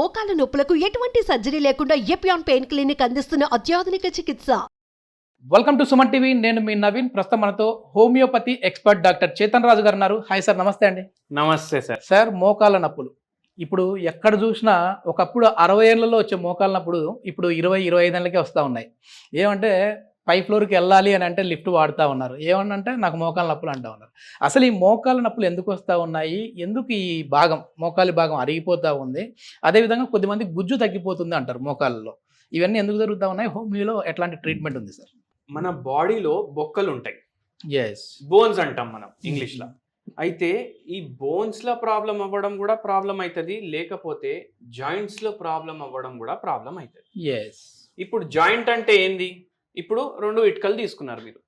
మోకాల నొప్పులకు ఎటువంటి సర్జరీ లేకుండా ఎపియాన్ పెయిన్ క్లినిక్ అందిస్తున్న అత్యాధునిక చికిత్స. Welcome to Suman TV. నేను మీ నవీన్. ప్రస్తుతం మనతో హోమియోపతి ఎక్స్పర్ట్ డాక్టర్ చేతన్ రాజు గారు ఉన్నారు. హాయ్ సార్, నమస్తే అండి. నమస్తే సార్. సార్, మోకాల నొప్పులు ఇప్పుడు ఎక్కడ చూసినా ఒకప్పుడు 60 ఏళ్లలో వచ్చే మోకాల నొప్పులు ఇప్పుడు 20-25 ఏళ్ళకే వస్తూ ఉన్నాయి. ఏమంటే పై ఫ్లోర్కి వెళ్ళాలి అని అంటే లిఫ్ట్ వాడుతూ ఉన్నారు. ఏమన్నంటే నాకు మోకాల నొప్పులు అంటూ ఉన్నారు. అసలు ఈ మోకాల నొప్పులు ఎందుకు వస్తూ ఉన్నాయి? ఎందుకు ఈ భాగం మోకాలి భాగం అరిగిపోతూ ఉంది? అదేవిధంగా కొద్దిమంది గుజ్జు తగ్గిపోతుంది అంటారు మోకాళ్ళలో. ఇవన్నీ ఎందుకు జరుగుతూ ఉన్నాయి? హోమియోలో ఎట్లాంటి ట్రీట్మెంట్ ఉంది సార్? మన బాడీలో బొక్కలు ఉంటాయి, ఎస్, బోన్స్ అంటాం మనం ఇంగ్లీష్లో. అయితే ఈ బోన్స్లో ప్రాబ్లం అవ్వడం కూడా ప్రాబ్లం అవుతుంది, లేకపోతే జాయింట్స్లో ప్రాబ్లం అవ్వడం కూడా ప్రాబ్లం అవుతుంది. ఎస్. ఇప్పుడు జాయింట్ అంటే ఏంది? ఇప్పుడు 2 ఇటుకలు తీసుకున్నారు మీరు,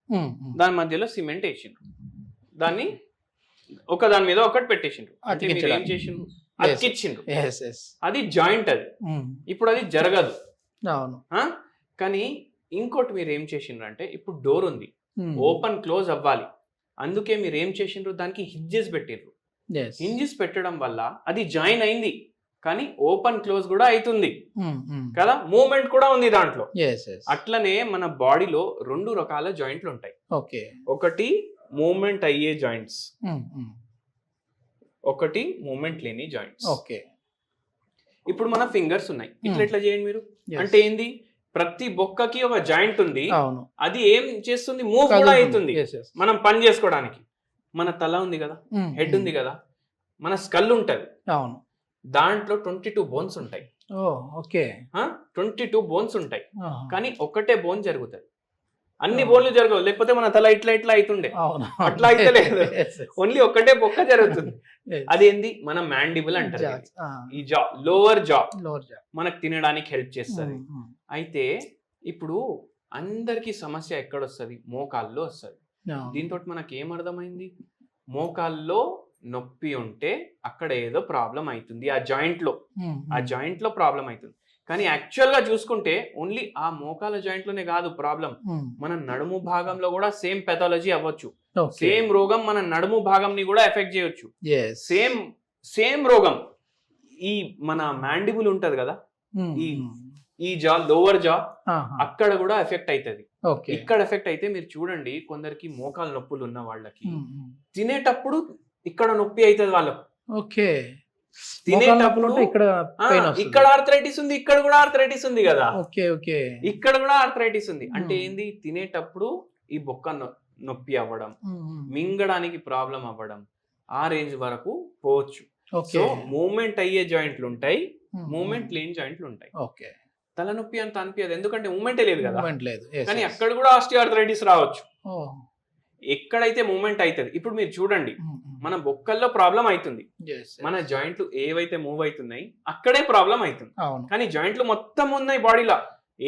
దాని మధ్యలో సిమెంట్ వేసిండ్రు, దాన్ని దాని మీద ఒకటి పెట్టేసిండ్రు, అంటే మీరు ఏం చేసిండ్రు? అతికిచ్చిండ్రు. అది జాయింట్. అది ఇప్పుడు అది జరగదు. అవును. కానీ ఇంకోటి మీరు ఏం చేసిండ్రు అంటే, ఇప్పుడు డోర్ ఉంది, ఓపెన్ క్లోజ్ అవ్వాలి, అందుకే మీరు ఏం చేసిండ్రు? దానికి హింజెస్ పెట్టిండ్రు. హింజెస్ పెట్టడం వల్ల అది జాయిన్ అయింది, కానీ ఓపెన్ క్లోజ్ కూడా అవుతుంది కదా, మూవ్మెంట్ కూడా ఉంది దాంట్లో. అట్లనే మన బాడీలో 2 రకాల జాయింట్లు ఉంటాయి. ఒకటి మూవ్మెంట్ అయ్యే జాయింట్స్, ఒకటి మూవ్మెంట్ లేని జాయింట్స్. ఇప్పుడు మన ఫింగర్స్ ఉన్నాయి, ఇట్లా చేయండి మీరు. అంటే ఏంది? ప్రతి బొక్కకి ఒక జాయింట్ ఉంది, అది ఏం చేస్తుంది? మూవ్ కూడా అవుతుంది మనం పని చేసుకోవడానికి. మన తల ఉంది కదా, హెడ్ ఉంది కదా, మన స్కల్ ఉంటది, దాంట్లో 22 బోన్స్ ఉంటాయి. 22 బోన్స్ ఉంటాయి, కానీ ఒకటే బోన్ జరుగుతుంది. అన్ని బోన్లు జరగవు, లేకపోతే మన తల ఇట్లా అవుతుండే, అట్లా అయితే లేదు. ఓన్లీ ఒకటే బొక్క జరుగుతుంది. అది ఏంది? మన మ్యాండిబుల్ అంటారు. ఈ జా, లోవర్ జా, మనకు తినడానికి హెల్ప్ చేస్తుంది. అయితే ఇప్పుడు అందరికి సమస్య ఎక్కడొస్తుంది? మోకాల్లో వస్తుంది. దీంతో మనకి ఏం అర్థమైంది? మోకాల్లో నొప్పి ఉంటే అక్కడ ఏదో ప్రాబ్లం అవుతుంది, ఆ జాయింట్ లో ప్రాబ్లం అవుతుంది. కానీ యాక్చువల్ గా చూసుకుంటే ఓన్లీ ఆ మోకాల జాయింట్ లోనే కాదు ప్రాబ్లం, మన నడుము భాగంలో కూడా సేమ్ పెథాలజీ అవ్వచ్చు. సేమ్ రోగం మన నడుము భాగంని కూడా ఎఫెక్ట్ చేయొచ్చు. సేమ్ రోగం ఈ మన మ్యాండిబుల్ ఉంటది కదా, ఈ జా, లోవర్ జా, అక్కడ కూడా ఎఫెక్ట్ అవుతుంది. ఇక్కడ ఎఫెక్ట్ అయితే మీరు చూడండి, కొందరికి మోకాలు నొప్పులు ఉన్న వాళ్ళకి తినేటప్పుడు ఇక్కడ నొప్పి అవుతుంది వాళ్ళకు. తినేటప్పుడు ఇక్కడ ఆర్థరైటిస్ ఉంది, ఇక్కడ కూడా ఆర్థరైటిస్ ఉంది కదా, ఇక్కడ కూడా ఆర్థరైటిస్ ఉంది. అంటే ఏంది? తినేటప్పుడు ఈ బొక్క నొప్పి అవ్వడం, మింగడానికి ప్రాబ్లం అవ్వడం, ఆ రేంజ్ వరకు పోవచ్చు. సో మూవ్మెంట్ అయ్యే జాయింట్లు ఉంటాయి, మూవ్మెంట్ లేని జాయింట్లు ఉంటాయి. తలనొప్పి అంత అనిపించదు, ఎందుకంటే మూవ్మెంటే లేదు కదా. కానీ అక్కడ కూడా ఆస్టియోఆర్థరైటిస్ రావచ్చు, ఎక్కడైతే మూవ్మెంట్ అవుతుంది. ఇప్పుడు మీరు చూడండి, మన బొక్కల్లో ప్రాబ్లం అవుతుంది, మన జాయింట్లు ఏవైతే మూవ్ అవుతున్నాయి అక్కడే ప్రాబ్లం అవుతుంది. కానీ జాయింట్లు మొత్తం ఉన్నాయి బాడీలో,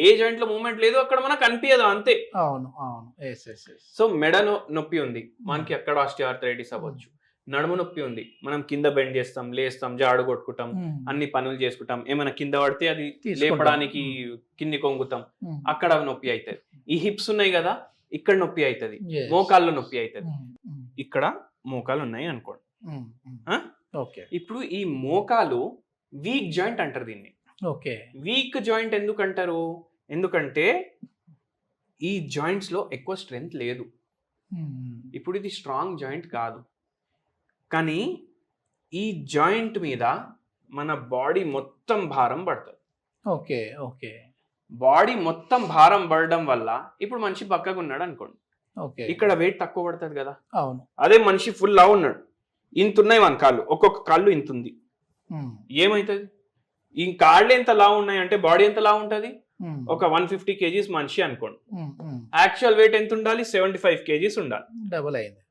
ఏ జాయింట్ లో మూవ్మెంట్ లేదు, అక్కడ మనకు అనిపించదు అంతే. సో మెడ నొప్పి ఉంది, మనకి అక్కడ ఆస్టియోఆర్థరైటిస్ అవ్వచ్చు. నడుము నొప్పి ఉంది, మనం కింద బెండ్ చేస్తాం, లేస్తాం, జాడు కొట్టుకుంటాం, అన్ని పనులు చేసుకుంటాం, ఏమైనా కింద పడితే అది లేపడానికి కింది కొంగుతాం, అక్కడ నొప్పి అవుతుంది. ఈ హిప్స్ ఉన్నాయి కదా, ఇక్కడ నొప్పి అవుతుంది, మోకాల్లో నొప్పి అవుతుంది, ఇక్కడ మోకాలు ఉన్నాయి అనుకోండి. ఇప్పుడు ఈ మోకాలు వీక్ జాయింట్ అంటారు దీన్ని. వీక్ జాయింట్ ఎందుకు అంటారు? ఎందుకంటే ఈ జాయింట్స్ లో ఎక్కువ స్ట్రెంగ్త్ లేదు. ఇప్పుడు ఇది స్ట్రాంగ్ జాయింట్ కాదు, కానీ ఈ జాయింట్ మీద మన బాడీ మొత్తం భారం పడుతుంది. బాడీ మొత్తం భారం పడడం వల్ల ఇప్పుడు మనిషి బక్కగా ఉన్నాడు అనుకోండి, ఇక్కడ వెయిట్ తక్కువ పడుతుంది కదా. అదే మనిషి ఫుల్ లావు ఉన్నాడు, ఇంత ఉన్నాయి మన కాళ్ళు, ఒక్కొక్క కాళ్ళు ఇంత ఉంది, ఏమైతుంది? ఈ కాళ్ళు ఎంత లావు ఉన్నాయి అంటే బాడీ ఎంత లావు ఉంటుంది? ఒక 150 kgs మనిషి అనుకోండి, యాక్చువల్ వెయిట్ ఎంత ఉండాలి? 75 kgs ఉండాలి. డబుల్ అయింది.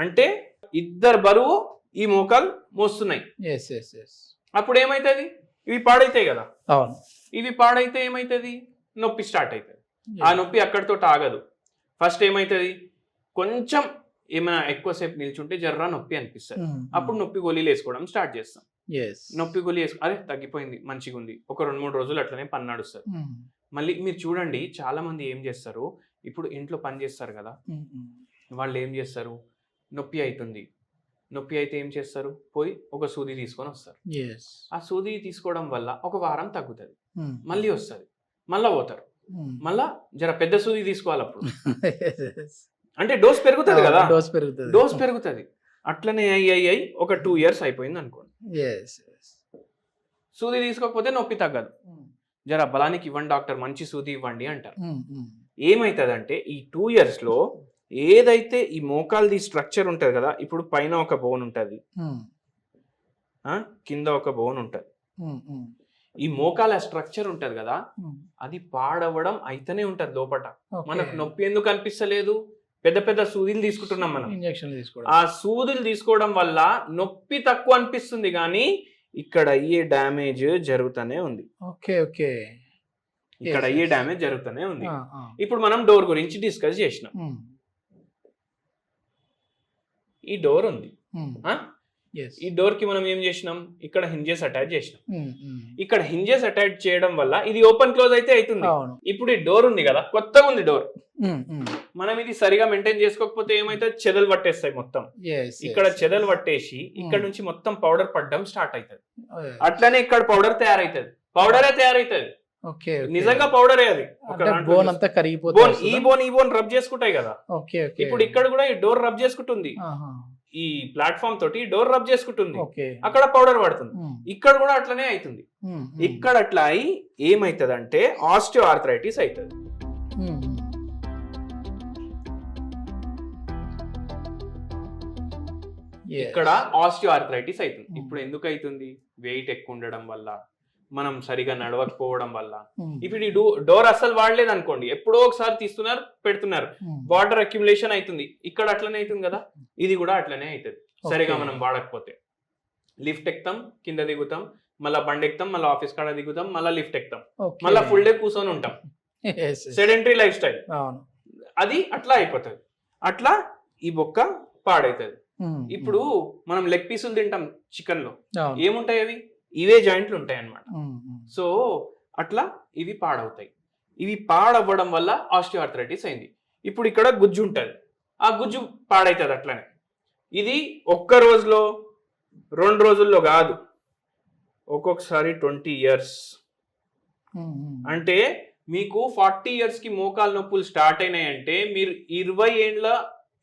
అంటే ఇద్దరు బరువు ఈ మోకాలు మోస్తున్నాయి. అప్పుడు ఏమైతుంది? ఇవి పాడైతాయి కదా. ఇవి పాడైతే ఏమైతుంది? నొప్పి స్టార్ట్ అవుతుంది. ఆ నొప్పి అక్కడితో ఆగదు. ఫస్ట్ ఏమైతుంది? కొంచెం ఏమైనా ఎక్కువసేపు నిల్చుంటే జర్రా నొప్పి అనిపిస్తుంది, అప్పుడు నొప్పి గోళీలు వేసుకోవడం స్టార్ట్ చేస్తాం. నొప్పి గోళీ అరే తగ్గిపోయింది, మంచిగా ఉంది, ఒక 2-3 రోజులు అట్లనే పని నడుస్తుంది. మళ్ళీ మీరు చూడండి, చాలా మంది ఏం చేస్తారు, ఇప్పుడు ఇంట్లో పని చేస్తారు కదా, వాళ్ళు ఏం చేస్తారు? నొప్పి అవుతుంది, నొప్పి అయితే ఏం చేస్తారు, పోయి ఒక సూది తీసుకొని వస్తారు. ఆ సూది తీసుకోవడం వల్ల ఒక వారం తగ్గుతుంది, మళ్ళీ వస్తుంది, మళ్ళా పోతారు, మళ్ళా జర పెద్ద సూది తీసుకోవాలి అప్పుడు. అంటే డోస్ పెరుగుతుంది కదా, డోస్ పెరుగుతుంది. అట్లనే అయ్యి ఒక 2 years అయిపోయింది అనుకోండి. సూది తీసుకోకపోతే నొప్పి తగ్గదు. జర బలానికి ఇవ్వండి డాక్టర్, మంచి సూది ఇవ్వండి అంటారు. ఏమైతుందంటే ఈ 2 years లో ఏదైతే ఈ మోకాల్ది స్ట్రక్చర్ ఉంటది కదా, ఇప్పుడు పైన ఒక బోన్ ఉంటది, కింద ఒక బోన్ ఉంటది, ఈ మోకాల స్ట్రక్చర్ ఉంటది కదా, అది పాడవడం అయితేనే ఉంటది లోపట. మనకు నొప్పి ఎందుకు అనిపిస్తలేదు, పెద్ద పెద్ద సూదులు తీసుకుంటున్నాం మనం, ఆ సూదులు తీసుకోవడం వల్ల నొప్పి తక్కువ అనిపిస్తుంది, కానీ ఇక్కడ అయ్యే డ్యామేజ్ జరుగుతూనే ఉంది. ఇక్కడ అయ్యే డ్యామేజ్ జరుగుతూనే ఉంది. ఇప్పుడు మనం డోర్ గురించి డిస్కస్ చేసినాం. ఈ డోర్ ఉంది, ఈ డోర్ కి మనం ఏం చేసినాం, ఇక్కడ హింజెస్ అటాచ్ చేసినాం. ఇక్కడ హింజెస్ అటాచ్ చేయడం వల్ల ఇది ఓపెన్ క్లోజ్ అయితే అవుతుంది. ఇప్పుడు ఈ డోర్ ఉంది కదా, కొత్తగా ఉంది డోర్, మనం ఇది సరిగా మెయింటైన్ చేసుకోకపోతే ఏమైతుంది, చెదలు పట్టేస్తాయి మొత్తం. ఇక్కడ చెదలు పట్టేసి ఇక్కడ నుంచి మొత్తం పౌడర్ పడడం స్టార్ట్ అవుతుంది. అట్లనే ఇక్కడ పౌడర్ తయారైతుంది, పౌడరే తయారైతుంది, నిజంగా పౌడరే అది. బోన్ అంతా కరిగిపోతుంది, ఈ బోన్ రబ్ చేసుకుంటాయి కదా. ఇప్పుడు ఇక్కడ కూడా ఈ డోర్ రబ్ చేసుకుంటుంది, ఈ ప్లాట్ఫామ్ తోటి డోర్ రబ్ చేసుకుంటుంది, అక్కడ పౌడర్ పడుతుంది. ఇక్కడ కూడా అట్లనే అవుతుంది. ఇక్కడ అట్లా అయి ఏమైతుంది అంటే ఆస్టియో ఆర్థరైటిస్ అవుతుంది. ఇక్కడ ఆస్టియో ఆర్థరైటిస్ అవుతుంది. ఇప్పుడు ఎందుకు అవుతుంది, వెయిట్ ఎక్కువ ఉండడం వల్ల, మనం సరిగా నడవకపోవడం వల్ల. ఇప్పుడు ఈ డోర్ అస్సలు వాడలేదు అనుకోండి, ఎప్పుడో ఒకసారి తీస్తున్నారు పెడుతున్నారు, వాటర్ అక్యుములేషన్ అవుతుంది. ఇక్కడ అట్లనే అవుతుంది కదా, ఇది కూడా అట్లనే అవుతుంది సరిగా మనం వాడకపోతే. లిఫ్ట్ ఎక్కుతాం, కింద దిగుతాం, మళ్ళీ బండి ఎక్కుతాం, మళ్ళీ ఆఫీస్ కాడ దిగుతాం, మళ్ళీ లిఫ్ట్ ఎక్కుతాం, మళ్ళీ ఫుల్ డే కూర్చొని ఉంటాం, సెడెంటరీ లైఫ్ స్టైల్. అది అట్లా అయిపోతుంది. అట్లా ఈ బొక్క పాడైతుంది. ఇప్పుడు మనం లెగ్ పీసులు తింటాం చికెన్ లో, ఏముంటాయి అవి, ఇవే జాయింట్లు ఉంటాయి అన్నమాట. సో అట్లా ఇవి పాడవుతాయి. ఇవి పాడవ్వడం వల్ల ఆస్టియోఆర్థరైటిస్ అయింది. ఇప్పుడు ఇక్కడ గుజ్జు ఉంటుంది, ఆ గుజ్జు పాడవుతుంది. అట్లనే ఇది ఒక్క రోజులో 2 రోజుల్లో కాదు, ఒక్కొక్కసారి 20 years. అంటే మీకు 40 years కి మోకాలు నొప్పులు స్టార్ట్ అయినాయంటే మీరు 20 ఏండ్ల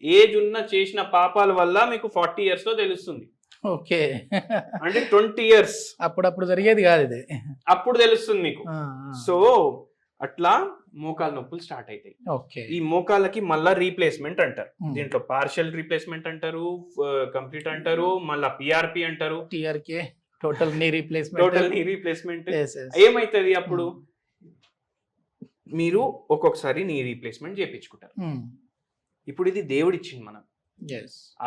ఏజ్ ఉన్న చేసిన పాపాల వల్ల మీకు 40 years లో తెలుస్తుంది. అంటే 20 years అప్పుడప్పుడు జరిగేది కాదు ఇది, అప్పుడు తెలుస్తుంది మీకు. సో అట్లా మోకాలు నొప్పులు స్టార్ట్ అవుతాయి. ఈ మోకాళ్ళకి మళ్ళా రీప్లేస్మెంట్ అంటారు, దీంట్లో పార్షియల్ రీప్లేస్మెంట్ అంటారు, కంప్లీట్ అంటారు, మళ్ళా పిఆర్పి అంటారు, టోటల్ నీ రీప్లేస్మెంట్. ఏమైతుంది అప్పుడు, మీరు ఒక్కొక్కసారి నీ రీప్లేస్మెంట్ చేయించుకుంటారు. ఇప్పుడు ఇది దేవుడిచ్చింది మనం,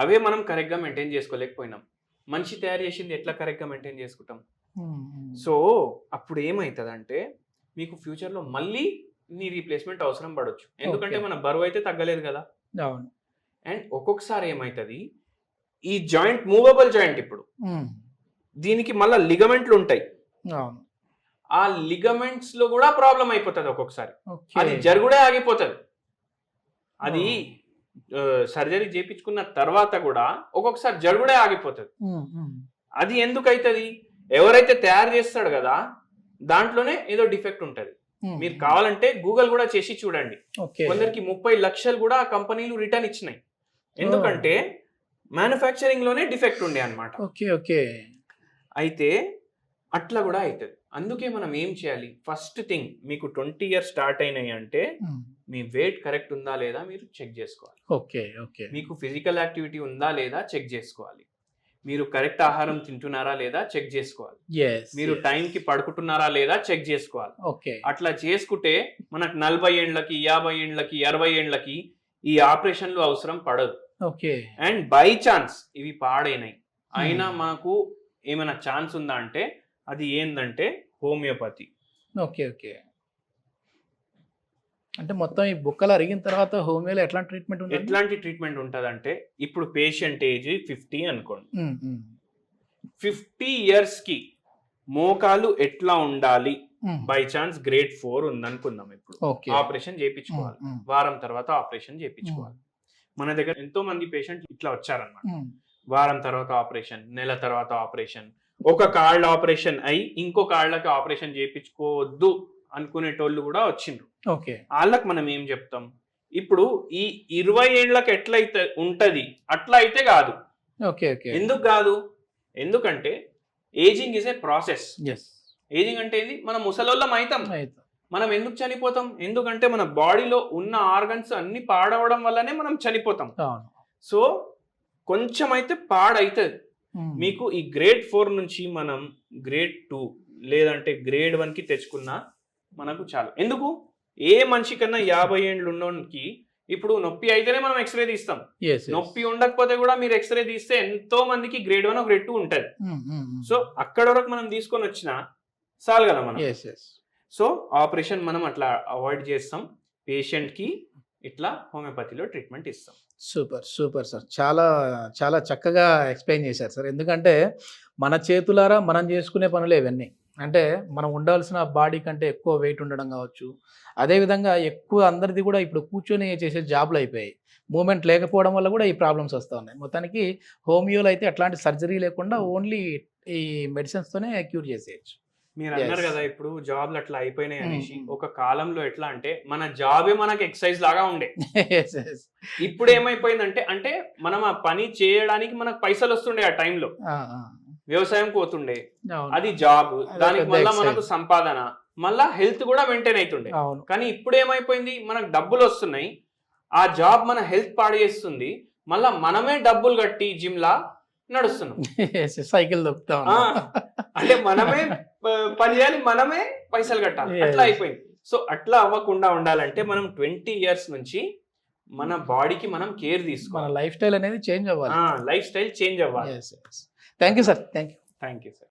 అవే మనం కరెక్ట్ గా మెయింటైన్ చేసుకోలేకపోయినాం. మనిషి తయారు చేసింది ఎట్లా కరెక్ట్ గా మెయింటైన్ చేసుకుంటాం. సో అప్పుడు ఏమైతుంది అంటే మీకు ఫ్యూచర్ లో మళ్ళీ నీ రీప్లేస్మెంట్ అవసరం పడవచ్చు, ఎందుకంటే మన బరువు అయితే తగ్గలేదు కదా. అండ్ ఒక్కొక్కసారి ఏమైతుంది, ఈ జాయింట్ మూవబుల్ జాయింట్, ఇప్పుడు దీనికి మళ్ళీ లిగమెంట్లు ఉంటాయి, ఆ లిగమెంట్స్ లో కూడా ప్రాబ్లం అయిపోతుంది ఒక్కొక్కసారి. అది జరుగుడే ఆగిపోతుంది. అది సర్జరీ చేయించుకున్న తర్వాత కూడా ఒక్కొక్కసారి జరుగుడే ఆగిపోతుంది. అది ఎందుకు అవుతుంది, ఎవరైతే తయారు చేస్తాడు కదా దాంట్లోనే ఏదో డిఫెక్ట్ ఉంటది. మీరు కావాలంటే గూగుల్ కూడా చేసి చూడండి, కొందరికి 30 లక్షలు కూడా ఆ కంపెనీలు రిటర్న్ ఇచ్చినాయి, ఎందుకంటే మ్యానుఫ్యాక్చరింగ్ లోనే డిఫెక్ట్ ఉండే అన్నమాట. అయితే అట్లా కూడా అవుతుంది. అందుకే మనం ఏం చేయాలి, ఫస్ట్ థింగ్ మీకు 20 years స్టార్ట్ అయినాయి అంటే మీ వెయిట్ కరెక్ట్ ఉందా లేదా మీరు చెక్ చేసుకోవాలి. మీకు ఫిజికల్ యాక్టివిటీ ఉందా లేదా చెక్ చేసుకోవాలి. మీరు కరెక్ట్ ఆహారం తింటున్నారా లేదా చెక్ చేసుకోవాలి. మీరు టైంకి పడుకుంటున్నారా లేదా చెక్ చేసుకోవాలి. అట్లా చేసుకుంటే మనకు 40 ఏండ్లకి 50 ఏండ్లకి 60 ఏండ్లకి ఈ ఆపరేషన్లు అవసరం పడదు. అండ్ బై ఛాన్స్ ఇవి పాడైనాయి అయినా మనకు ఏమైనా ఛాన్స్ ఉందా అంటే అది ఏంటంటే హోమియోపతి. అంటే మొత్తం ఈ బుక్కలు అరిగిన తర్వాత హోమియోలో ఎట్లాంటి ట్రీట్మెంట్ ఉంటుంది అంటే, ఇప్పుడు పేషెంట్ ఏజ్ 50 అనుకోండి, 50 years కి మోకాలు ఎట్లా ఉండాలి, బై ఛాన్స్ గ్రేడ్ 4 ఉందనుకుందాం, ఇప్పుడు ఆపరేషన్ చేయించుకోవాలి, వారం తర్వాత ఆపరేషన్ చేయించుకోవాలి. మన దగ్గర ఎంతో మంది పేషెంట్ ఇట్లా వచ్చారనమాట. వారం తర్వాత ఆపరేషన్, నెల తర్వాత ఆపరేషన్, ఒక కాళ్ళ ఆపరేషన్ అయి ఇంకో కాళ్ళకి ఆపరేషన్ చేయించుకోవద్దు అనుకునేటోళ్ళు కూడా వచ్చిండ్రు. ఓకే, వాళ్ళకి మనం ఏం చెప్తాం, ఇప్పుడు ఈ 20 ఏళ్ళకి ఎట్లయితే ఉంటది అట్లా అయితే కాదు. Okay, okay. ఎందుకు కాదు? ఎందుకంటే ageing is a process. Yes. Ageing అంటే ఏంది, మనం ముసలోళ్ళం అవుతాం. మనం ఎందుకు చనిపోతాం? ఎందుకంటే మన బాడీలో ఉన్న ఆర్గన్స్ అన్ని పాడవడం వల్లనే మనం చనిపోతాం. సో కొంచెం అయితే పాడవుతుంది. మీకు ఈ గ్రేడ్ 4 నుంచి మనం గ్రేడ్ 2 లేదంటే గ్రేడ్ 1కి తెచ్చుకున్నా మనకు చాలు. ఎందుకు? ఏ మనిషి కన్నా 50 ఏళ్ళు ఉన్నోనికి ఇప్పుడు నొప్పి అయితేనే మనం ఎక్స్రే తీస్తాం. నొప్పి ఉండకపోతే కూడా మీరు ఎక్స్రే తీస్తే ఎంతో మందికి గ్రేడ్ 1 గ్రేడ్ 2 ఉంటది. సో అక్కడ వరకు మనం తీసుకొని వచ్చినా చాలు కదా మనం. సో ఆపరేషన్ మనం అట్లా అవాయిడ్ చేస్తాం, పేషెంట్ కి ఇట్లా హోమియోపతిలో ట్రీట్మెంట్ ఇస్తాం. సూపర్ సూపర్ సార్, చాలా చాలా చక్కగా ఎక్స్ప్లెయిన్ చేశారు సార్. ఎందుకంటే మన చేతులారా మనం చేసుకునే పనులే ఇవన్నీ. అంటే మనం ఉండాల్సిన బాడీ కంటే ఎక్కువ వెయిట్ ఉండడం కావచ్చు, అదేవిధంగా ఎక్కువ అందరిది కూడా ఇప్పుడు కూర్చొని చేసే జాబ్లు అయిపోయాయి. మూమెంట్ లేకపోవడం వల్ల కూడా ఈ ప్రాబ్లమ్స్ వస్తూ ఉన్నాయి. మొత్తానికి హోమియోలో అయితే అట్లాంటి సర్జరీ లేకుండా ఓన్లీ ఈ మెడిసిన్స్తోనే క్యూర్ చేసేయచ్చు. మీరు అన్నారు కదా ఇప్పుడు జాబ్లు అట్లా అయిపోయినాయి అనేసి. ఒక కాలంలో ఎట్లా అంటే మన జాబే మనకి ఎక్సర్సైజ్ లాగా ఉండే. ఇప్పుడు ఏమైపోయిందంటే అంటే మనం ఆ పని చేయడానికి మనకు పైసలు వస్తుండే. ఆ టైంలో వ్యవసాయం పోతుండే, అది జాబ్, దానికి మళ్ళా మనకు సంపాదన, మళ్ళా హెల్త్ కూడా మెయింటైన్ అవుతుండే. కానీ ఇప్పుడు ఏమైపోయింది, మనకు డబ్బులు వస్తున్నాయి, ఆ జాబ్ మన హెల్త్ పాడు చేస్తుంది, మళ్ళా మనమే డబ్బులు కట్టి జిమ్ లా నడుస్తున్నాం, సైకిల్ దొక్కుతాం. అంటే మనమే పని చేయాలి, మనమే పైసలు కట్టాలి, అట్లా అయిపోయింది. సో అట్లా అవ్వకుండా ఉండాలంటే మనం 20 years నుంచి మన బాడీకి మనం కేర్ తీసుకోవాలి. మన లైఫ్ స్టైల్ అనేది చేంజ్ అవ్వాలి. లైఫ్ స్టైల్ చేంజ్ అవ్వాలి. Thank you sir. Thank you sir.